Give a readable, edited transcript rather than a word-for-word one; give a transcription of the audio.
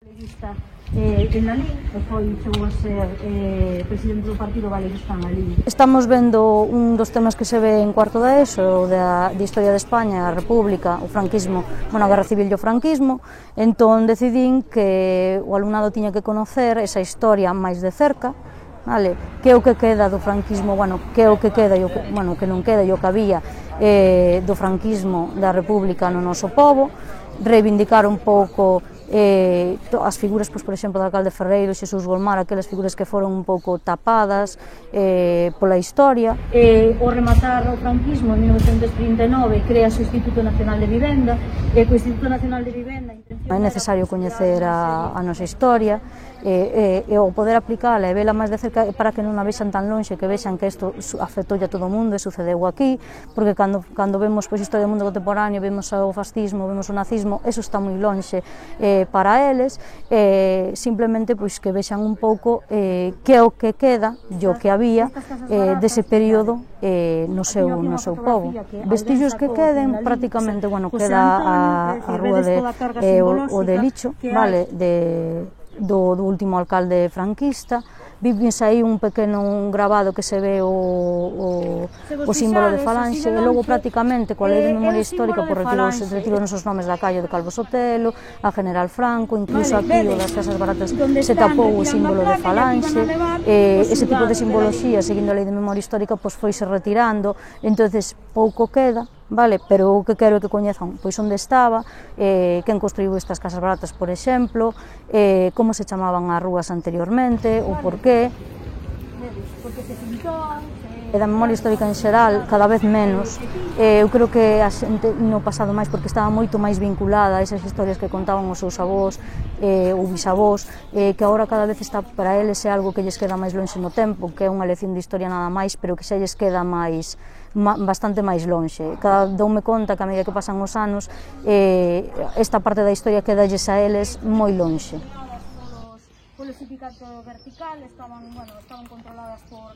En Lalín, e chegou a ser presidente do Partido Galeguista en Lalín. Estamos vendo un dos temas que se ve en cuarto da ESO, de Historia de España, a República, o franquismo, a Guerra Civil e o franquismo, entón decidín que o alumnado tiña que conocer esa historia máis de cerca, vale? Que é o que queda do franquismo, que é o que queda e o que non queda e o que había do franquismo da República no noso pobo, reivindicar un pouco as figuras, por exemplo, do alcalde Ferreiro, Xesús Golmar, aquelas figuras que foron un pouco tapadas pola historia. Ao rematar o franquismo, en 1939, crea o Instituto Nacional de Vivenda, e co Instituto Nacional de Vivenda... É necesario coñecer a nosa historia e o poder aplicala e vela máis de cerca para que non a vexan tan lonxe, que vexan que isto afectou a todo o mundo e sucedeu aquí, porque cando vemos historia do mundo contemporáneo, vemos o fascismo, vemos o nazismo, eso está moi lonxe para eles, simplemente que vexan un pouco que é o que queda e o que había dese período no seu pobo. Vestigios que queden, prácticamente, queda a rúa o de Licho, vale, do último alcalde franquista. Vimos aí un pequeno grabado que se ve o símbolo de Falanxe, e logo prácticamente coa lei de memoria histórica retiro os nosos nomes da calle de Calvo Sotelo, a General Franco, incluso aquí o das Casas Baratas se tapou o símbolo de Falanxe, ese tipo de simboloxía, seguindo a lei de memoria histórica, foise retirando, entonces pouco queda, vale, pero o que quero é que coñezan onde estaba, quen construiu estas Casas Baratas, por exemplo, como se chamaban as rúas anteriormente, o porqué. E da memoria histórica en xeral, cada vez menos. Eu creo que a xente no pasado máis, porque estaba moito máis vinculada a esas historias que contaban os seus avós ou bisavós, que agora cada vez está para eles é algo que lles queda máis lonxe no tempo, que é unha lección de historia nada máis, pero que xa lles queda bastante máis lonxe. Doume conta que a medida que pasan os anos, esta parte da historia quedalles a eles moi lonxe. Polo sindicato vertical estaban controladas por...